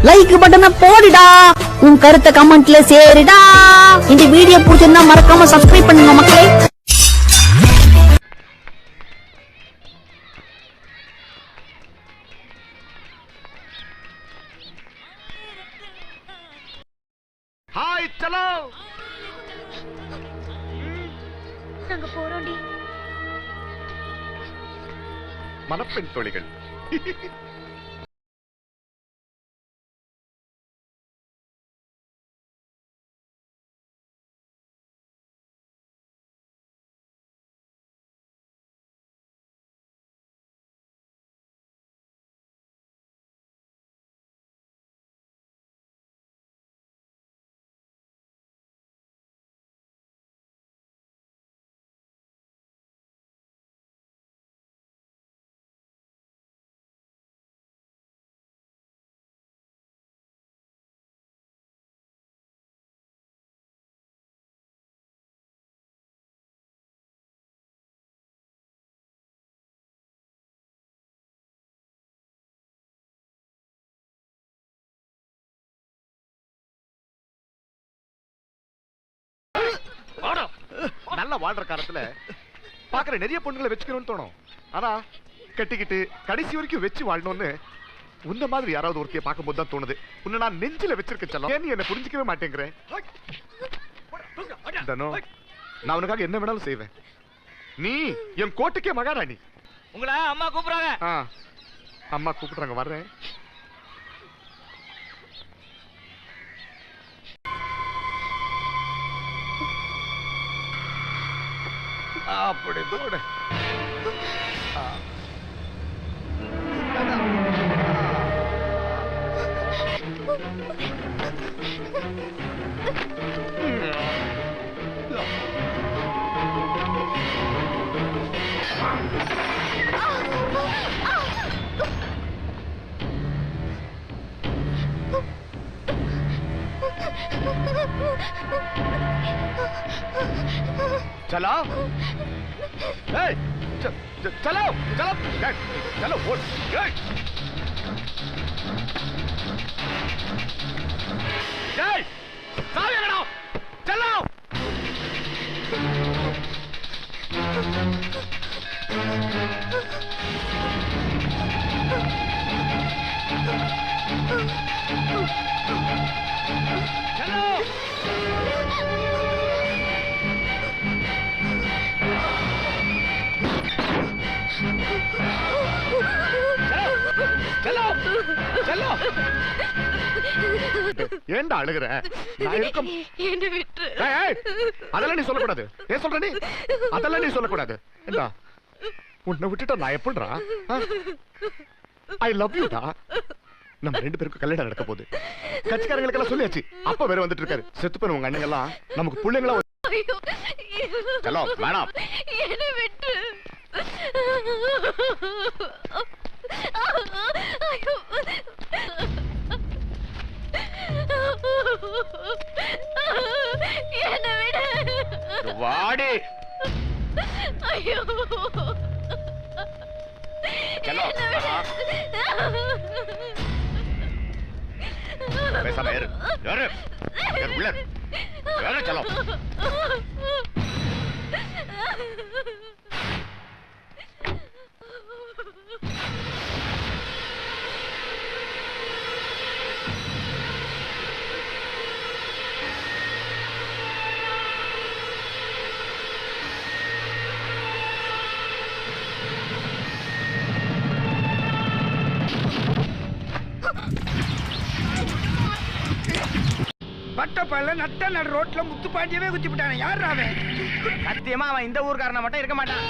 Like பட்டனை போடுடா, உன் கருத்தை கமெண்ட்ல சேருடா. இந்த வீடியோ பிடிச்சிருந்தா மறக்காம சப்ஸ்கிரைப் பண்ணுங்க மக்களே. ஹாய் சலோ, நாங்க போறோம்டி. மணப்பெண் தோழிகள். நல்ல வாழ்ற காலத்துல பாக்குற நிறைய பொண்ணுங்களை வச்சுக்கணும்னு தோணும். ஆனா கட்டிக்கிட்டு கடைசி வரைக்கும் வச்சு வாழணும்னு உன்ன மாதிரி யாராவது ஒருத்தைய பார்க்கும்போது தான் தோணுது. உன்னை நான் நெஞ்சில வச்சிருக்க செல்லம், ஏன் நீ என்ன புரிஞ்சிக்கவே மாட்டேங்கிறேன். நான் உனக்காக என்ன வேணாலும் செய்வேன். நீ என் கோட்டுக்கே மகாராணி. உங்களை அம்மா கூப்பிடுறாங்க. அம்மா கூப்பிடுறாங்க, வர்றேன். அப்படி போடு. चलो चलो चलो चलो बोल चलो ஏண்டா அழுகுற? அதெல்லாம் நீ சொல்லக்கூடாது. ஏன் சொல்ற நீ? அதெல்லாம் நீ சொல்லக்கூடாது. ஏண்டா உன்னை விட்டுட்டா நான் எப்படிடா? ஐ லவ் யூ டா. நம்ம ரெண்டு பேருக்கு கல்யாணம் நடக்க போகுது. கட்சிக்காரங்களுக்கு எல்லாம் சொல்லியாச்சு. அப்ப வேற வந்துட்டு இருக்காரு. செத்து போன உங்க அண்ணங்க எல்லாம் நமக்கு பிள்ளைங்களா. சலோ வேணாம், என்ன விட்டு. என்ன விடு. வாடி. ஐயோ चलो பேசாம ஏறு ஏறு ஏறு உள்ள ஏறு. चलो பட்டப்பல்ல நட்ட நடு ரோட்ல முத்து பாண்டியவே குத்தி விட்டானே. யார் அவன்? சத்தியமா அவன் இந்த ஊர்க்காரனை மட்டும் இருக்க மாட்டான்.